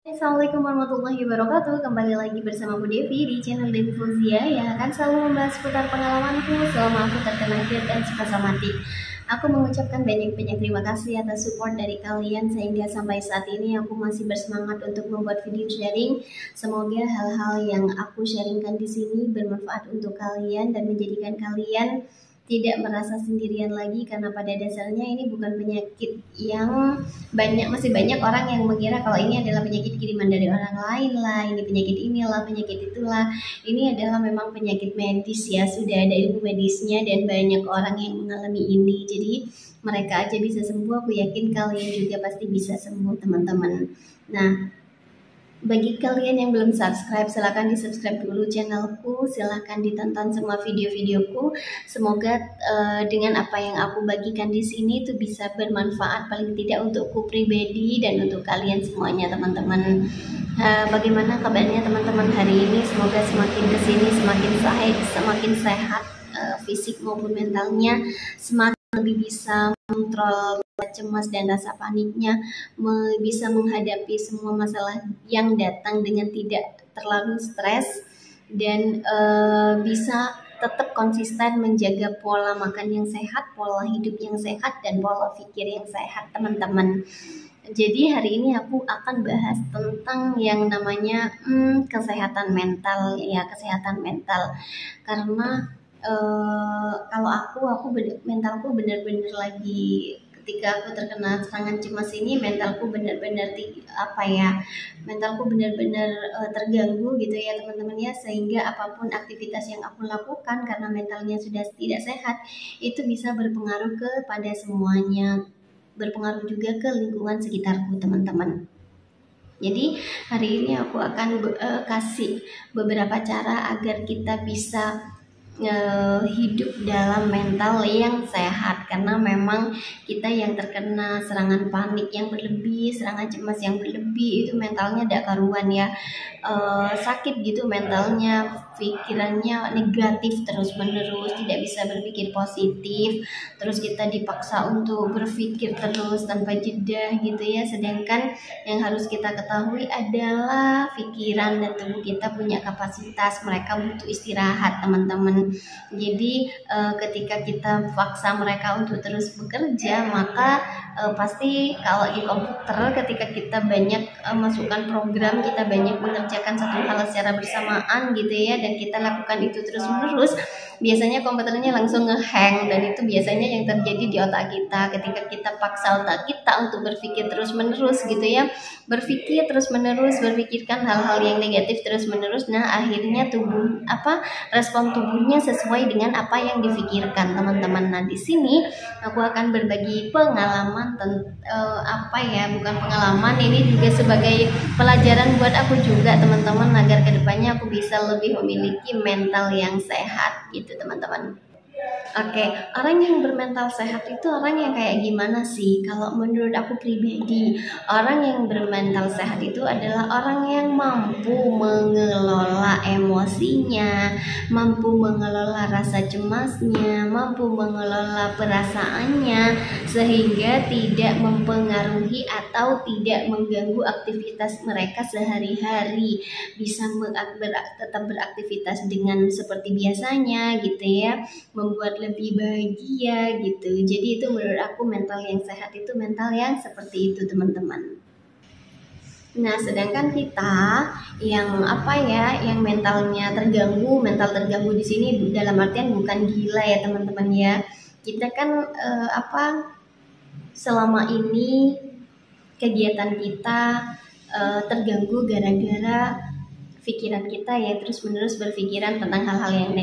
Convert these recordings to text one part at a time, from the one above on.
Assalamualaikum warahmatullahi wabarakatuh. Kembali lagi bersama Bu Devi di channel Devi Fuzia yang akan selalu membahas seputar pengalamanku selama aku terkena GERD dan psikosomatik. Aku mengucapkan banyak-banyak terima kasih atas support dari kalian sehingga sampai saat ini aku masih bersemangat untuk membuat video sharing. Semoga hal-hal yang aku sharingkan di sini bermanfaat untuk kalian dan menjadikan kalian tidak merasa sendirian lagi, karena pada dasarnya ini bukan penyakit yang masih banyak orang yang mengira kalau ini adalah penyakit kiriman dari orang lain lah, ini penyakit inilah, penyakit itulah. Ini adalah memang penyakit medis ya, sudah ada ilmu medisnya dan banyak orang yang mengalami ini. Jadi mereka aja bisa sembuh, aku yakin kalian juga pasti bisa sembuh teman-teman. Nah, bagi kalian yang belum subscribe, silahkan di subscribe dulu channelku, silahkan ditonton semua video-videoku. Semoga dengan apa yang aku bagikan di sini itu bisa bermanfaat paling tidak untukku pribadi dan untuk kalian semuanya teman-teman. Bagaimana kabarnya teman-teman hari ini? Semoga semakin kesini semakin sehat, fisik maupun mentalnya, semakin lebih bisa mengontrol cemas dan rasa paniknya, bisa menghadapi semua masalah yang datang dengan tidak terlalu stres, dan bisa tetap konsisten menjaga pola makan yang sehat, pola hidup yang sehat, dan pola pikir yang sehat teman-teman. Jadi hari ini aku akan bahas tentang yang namanya kesehatan mental ya, kesehatan mental. Karena kalau mentalku benar-benar lagi, ketika aku terkena serangan cemas ini mentalku benar-benar mentalku benar-benar terganggu gitu ya teman-teman ya, sehingga apapun aktivitas yang aku lakukan karena mentalnya sudah tidak sehat itu bisa berpengaruh kepada semuanya, berpengaruh juga ke lingkungan sekitarku teman-teman. Jadi hari ini aku akan kasih beberapa cara agar kita bisa hidup dalam mental yang sehat, karena memang kita yang terkena serangan panik yang berlebih, serangan cemas yang berlebih itu mentalnya tidak karuan ya, sakit gitu mentalnya, pikirannya negatif terus menerus, tidak bisa berpikir positif, terus kita dipaksa untuk berpikir terus tanpa jeda gitu ya. Sedangkan yang harus kita ketahui adalah pikiran dan tubuh kita punya kapasitas, mereka butuh istirahat teman-teman. Jadi ketika kita paksa mereka untuk terus bekerja, maka pasti kalau di komputer ketika kita banyak masukkan program, kita banyak mengerjakan satu hal secara bersamaan gitu ya, dan kita lakukan itu terus menerus, biasanya komputernya langsung ngehang, dan itu biasanya yang terjadi di otak kita ketika kita paksa otak kita untuk berpikir terus menerus gitu ya, berpikir terus menerus, berpikirkan hal-hal yang negatif terus menerus. Nah akhirnya respon tubuhnya sesuai dengan apa yang difikirkan teman-teman. Nah di sini aku akan berbagi pengalaman bukan pengalaman, ini juga sebagai pelajaran buat aku juga teman-teman, agar kedepannya aku bisa lebih memiliki mental yang sehat gitu teman-teman. Oke, orang yang bermental sehat itu orang yang kayak gimana sih? Kalau menurut aku pribadi, orang yang bermental sehat itu adalah orang yang mampu mengelola emosinya, mampu mengelola rasa cemasnya, mampu mengelola perasaannya, sehingga tidak mempengaruhi atau tidak mengganggu aktivitas mereka sehari-hari, bisa tetap beraktivitas dengan seperti biasanya gitu ya, membuat lebih bahagia gitu. Jadi itu menurut aku mental yang sehat itu mental yang seperti itu teman-teman. Nah sedangkan kita yang yang mental terganggu di sini dalam artian bukan gila ya teman-teman ya. Kita kan selama ini kegiatan kita terganggu gara-gara pikiran kita ya terus menerus berpikiran tentang hal-hal yang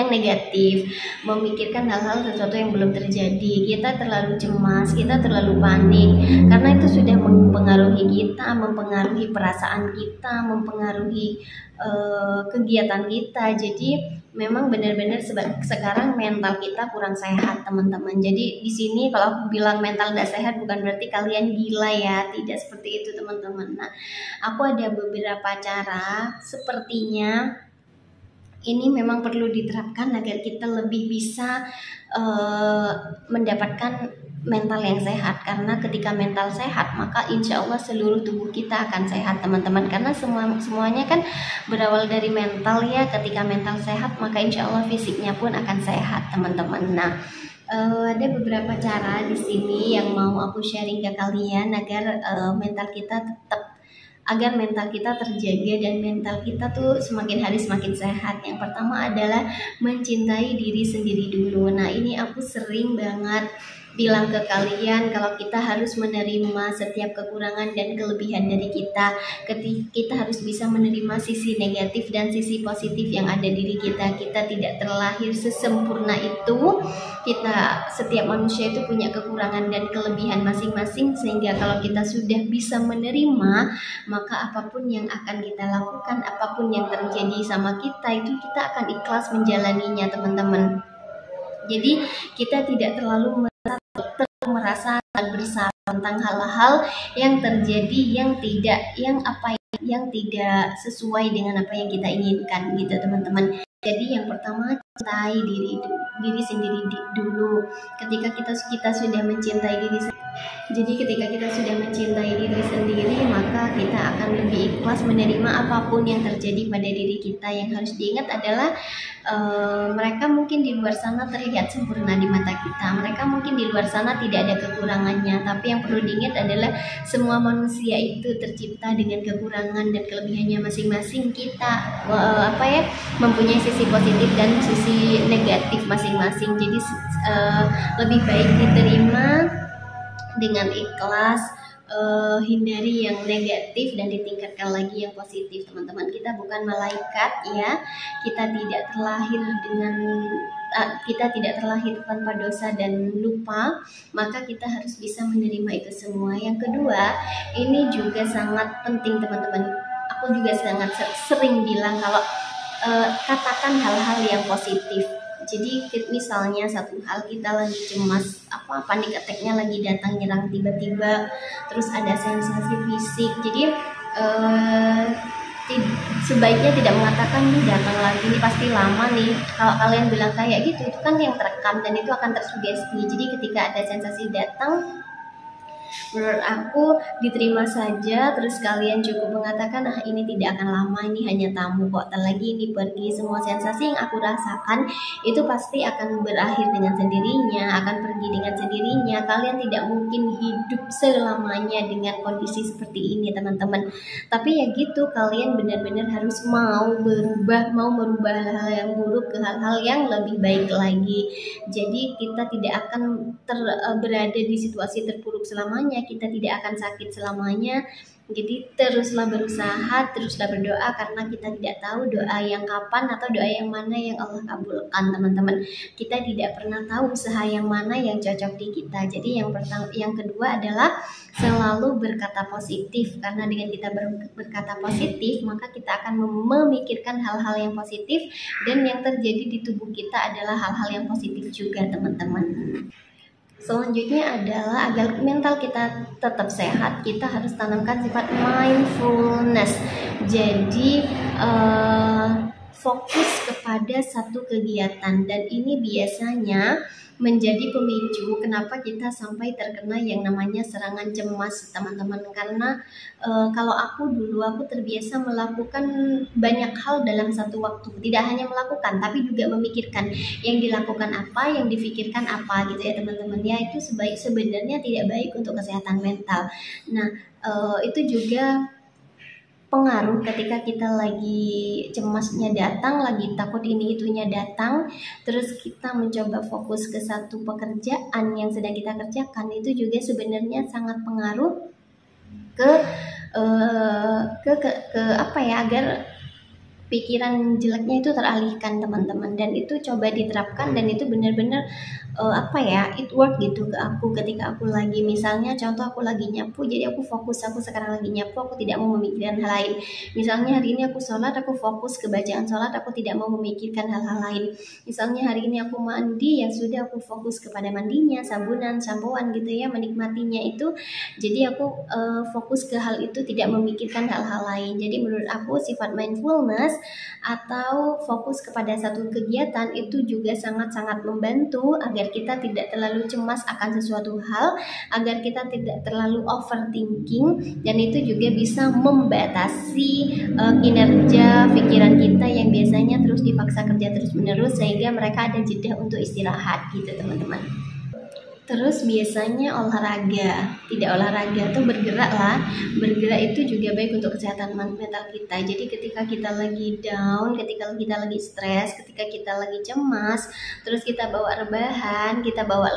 negatif, memikirkan hal-hal sesuatu yang belum terjadi. Kita terlalu cemas, kita terlalu panik, karena itu sudah mempengaruhi kita, mempengaruhi perasaan kita, mempengaruhi kegiatan kita. Jadi memang benar-benar sekarang mental kita kurang sehat teman-teman. Jadi di sini kalau aku bilang mental tidak sehat bukan berarti kalian gila ya, tidak seperti itu teman-teman. Nah aku ada beberapa cara, sepertinya ini memang perlu diterapkan agar kita lebih bisa mendapatkan mental yang sehat, karena ketika mental sehat maka insya Allah seluruh tubuh kita akan sehat teman-teman, karena semuanya kan berawal dari mental ya. Ketika mental sehat maka insya Allah fisiknya pun akan sehat teman-teman. Nah, ada beberapa cara di sini yang mau aku sharing ke kalian agar mental kita terjaga dan mental kita tuh semakin hari semakin sehat. Yang pertama adalah mencintai diri sendiri dulu. Nah, ini aku sering banget bilang ke kalian kalau kita harus menerima setiap kekurangan dan kelebihan dari kita. Kita harus bisa menerima sisi negatif dan sisi positif yang ada diri kita. Kita tidak terlahir sesempurna itu. Setiap manusia itu punya kekurangan dan kelebihan masing-masing, sehingga kalau kita sudah bisa menerima, maka apapun yang akan kita lakukan, apapun yang terjadi sama kita, itu kita akan ikhlas menjalaninya teman-teman. Jadi kita tidak terlalu merasa bersalah tentang hal-hal yang terjadi yang tidak sesuai dengan apa yang kita inginkan gitu teman-teman. Jadi yang pertama, cintai diri sendiri dulu. Ketika kita sudah mencintai diri sendiri, jadi ketika kita sudah mencintai diri sendiri, maka kita akan lebih ikhlas menerima apapun yang terjadi pada diri kita. Yang harus diingat adalah mereka mungkin di luar sana terlihat sempurna di mata kita. Mereka mungkin di luar sana tidak ada kekurangannya, tapi yang perlu diingat adalah semua manusia itu tercipta dengan kekurangan dan kelebihannya masing-masing. Kita mempunyai sisi positif dan sisi negatif masing-masing. Jadi lebih baik diterima dengan ikhlas, hindari yang negatif dan ditingkatkan lagi yang positif teman-teman. Kita bukan malaikat ya, kita tidak terlahir tanpa dosa dan lupa, maka kita harus bisa menerima itu semua. Yang kedua, ini juga sangat penting teman-teman. Aku juga sangat sering bilang kalau katakan hal-hal yang positif. Jadi misalnya satu hal, kita lagi cemas, panik attack-nya lagi datang nyerang tiba-tiba, terus ada sensasi fisik. Jadi sebaiknya tidak mengatakan ini datang lagi, ini pasti lama nih. Kalau kalian bilang kayak gitu, itu kan yang terekam dan itu akan tersugesti. Jadi ketika ada sensasi datang, menurut aku diterima saja, terus kalian cukup mengatakan, ini tidak akan lama, ini hanya tamu kok, lagi ini pergi. Semua sensasi yang aku rasakan itu pasti akan berakhir dengan sendirinya, akan pergi dengan sendirinya. Kalian tidak mungkin hidup selamanya dengan kondisi seperti ini teman-teman. Tapi ya gitu, kalian benar-benar harus mau merubah hal-hal yang buruk ke hal-hal yang lebih baik lagi. Jadi kita tidak akan berada di situasi terpuruk selamanya, kita tidak akan sakit selamanya. Jadi teruslah berusaha, teruslah berdoa, karena kita tidak tahu doa yang kapan atau doa yang mana yang Allah kabulkan teman-teman. Kita tidak pernah tahu usaha yang mana yang cocok di kita. Jadi yang kedua adalah selalu berkata positif, karena dengan kita berkata positif maka kita akan memikirkan hal-hal yang positif, dan yang terjadi di tubuh kita adalah hal-hal yang positif juga teman-teman. Selanjutnya adalah agar mental kita tetap sehat, kita harus tanamkan sifat mindfulness. Jadi fokus kepada satu kegiatan, dan ini biasanya menjadi pemicu kenapa kita sampai terkena yang namanya serangan cemas teman-teman. Karena kalau aku terbiasa melakukan banyak hal dalam satu waktu, tidak hanya melakukan tapi juga memikirkan yang dilakukan apa, yang difikirkan apa gitu ya teman-teman ya. Itu sebenarnya tidak baik untuk kesehatan mental. Nah, itu juga pengaruh ketika kita lagi cemasnya datang, lagi takut ini itunya datang, terus kita mencoba fokus ke satu pekerjaan yang sedang kita kerjakan, itu juga sebenarnya sangat pengaruh agar pikiran jeleknya itu teralihkan teman-teman. Dan itu coba diterapkan, dan itu benar-benar it work gitu ke aku. Ketika aku lagi, misalnya contoh aku lagi nyapu, jadi aku fokus, aku sekarang lagi nyapu, aku tidak mau memikirkan hal lain. Misalnya hari ini aku sholat, aku fokus ke bacaan sholat, aku tidak mau memikirkan hal-hal lain. Misalnya hari ini aku mandi, ya sudah, aku fokus kepada mandinya, sabunan, sampoan gitu ya, menikmatinya itu. Jadi aku fokus ke hal itu, tidak memikirkan hal-hal lain. Jadi menurut aku sifat mindfulness atau fokus kepada satu kegiatan itu juga sangat-sangat membantu agar kita tidak terlalu cemas akan sesuatu hal, agar kita tidak terlalu overthinking, dan itu juga bisa membatasi kinerja pikiran kita yang biasanya terus dipaksa kerja terus-menerus, sehingga mereka ada jeda untuk istirahat gitu teman-teman. Terus biasanya olahraga, tidak olahraga tuh bergerak lah. Bergerak itu juga baik untuk kesehatan mental kita. Jadi ketika kita lagi down, ketika kita lagi stres, ketika kita lagi cemas, terus kita bawa rebahan, kita bawa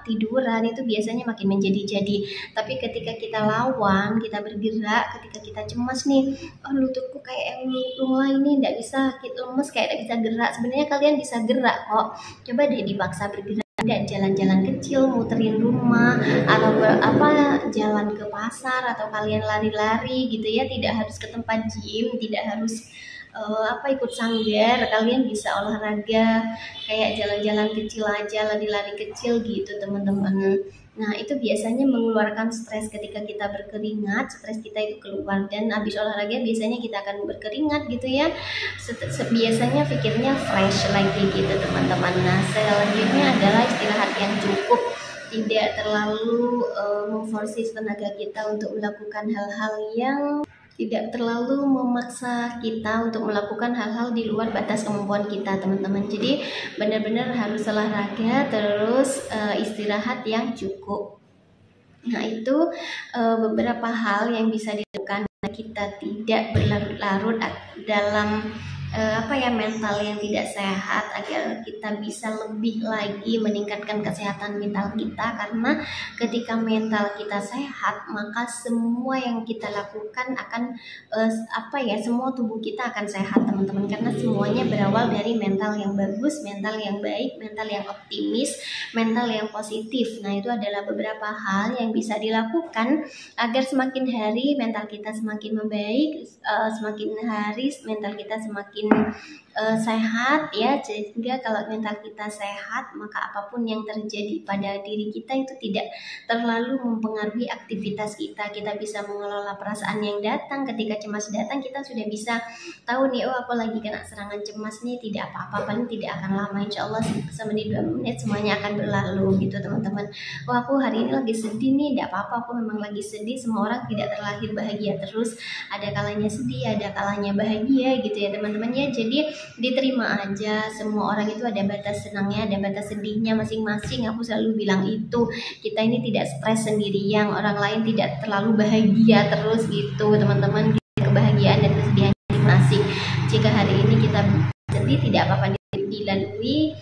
tiduran, itu biasanya makin menjadi-jadi. Tapi ketika kita lawan, kita bergerak, ketika kita cemas nih, oh lututku kayak yang lunglai ini, tidak bisa, lemes kayak tidak bisa gerak. Sebenarnya kalian bisa gerak kok. Coba deh dipaksa bergerak. Ada jalan-jalan kecil, muterin rumah, atau jalan ke pasar, atau kalian lari-lari gitu ya. Tidak harus ke tempat gym, tidak harus ikut sanggar. Kalian bisa olahraga kayak jalan-jalan kecil aja, lari-lari kecil gitu teman-teman. Nah itu biasanya mengeluarkan stres. Ketika kita berkeringat, stres kita itu keluar, dan habis olahraga biasanya kita akan berkeringat gitu ya. Biasanya pikirnya fresh lagi gitu teman-teman. Nah selanjutnya adalah istirahat yang cukup, tidak terlalu memforsis tenaga kita untuk melakukan hal-hal yang tidak terlalu memaksa kita untuk melakukan hal-hal di luar batas kemampuan kita teman-teman. Jadi benar-benar harus olahraga, terus istirahat yang cukup. Nah itu beberapa hal yang bisa dilakukan. Kita tidak berlarut-larut dalam mental yang tidak sehat, agar kita bisa lebih lagi meningkatkan kesehatan mental kita. Karena ketika mental kita sehat, maka semua yang kita lakukan akan semua tubuh kita akan sehat teman-teman, karena semuanya berawal dari mental yang bagus, mental yang baik, mental yang optimis, mental yang positif. Nah itu adalah beberapa hal yang bisa dilakukan agar semakin hari mental kita semakin membaik, semakin hari mental kita semakin sehat ya. Sehingga kalau mental kita sehat, maka apapun yang terjadi pada diri kita itu tidak terlalu mempengaruhi aktivitas kita. Kita bisa mengelola perasaan yang datang. Ketika cemas datang, kita sudah bisa tahu nih, oh aku lagi kena serangan cemas nih, tidak apa-apa, paling tidak akan lama, insya Allah semenit 2 menit semuanya akan berlalu gitu teman-teman. Oh aku hari ini lagi sedih nih, tidak apa-apa, aku memang lagi sedih. Semua orang tidak terlahir bahagia terus, ada kalanya sedih, ada kalanya bahagia gitu ya teman-teman ya. Jadi diterima aja, semua orang itu ada batas senangnya, ada batas sedihnya masing-masing. Aku selalu bilang itu, kita ini tidak stres sendirian, orang lain tidak terlalu bahagia terus gitu teman-teman. Kebahagiaan dan kesedihan masing-masing. Jika hari ini kita sedih, tidak apa-apa dilalui.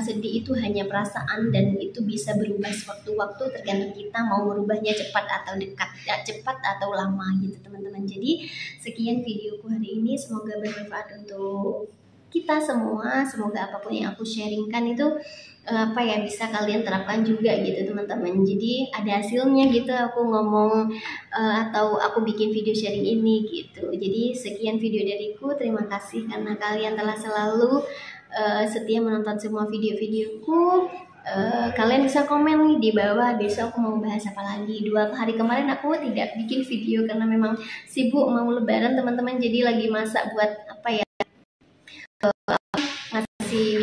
Sedih itu hanya perasaan, dan itu bisa berubah sewaktu-waktu, tergantung kita mau merubahnya cepat atau dekat, cepat atau lama gitu teman-teman. Jadi sekian videoku hari ini, semoga bermanfaat untuk kita semua. Semoga apapun yang aku sharingkan itu bisa kalian terapkan juga gitu teman-teman. Jadi ada hasilnya gitu aku ngomong atau aku bikin video sharing ini gitu. Jadi sekian video dariku, terima kasih karena kalian telah selalu setia menonton semua video-videoku. Kalian bisa komen nih di bawah, besok aku mau bahas apa lagi. 2 hari kemarin aku tidak bikin video karena memang sibuk mau lebaran teman-teman. Jadi lagi masak buat ngasih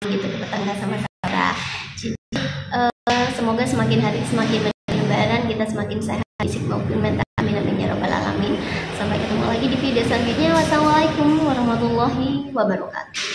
gitu ke tetangga sama saudara. Jadi semoga semakin hari semakin lebaran kita semakin sehat fisik maupun mental. Amin amin ya rabbal alamin. Sampai ketemu lagi di video selanjutnya. Wassalamualaikum warahmatullahi wabarakatuh.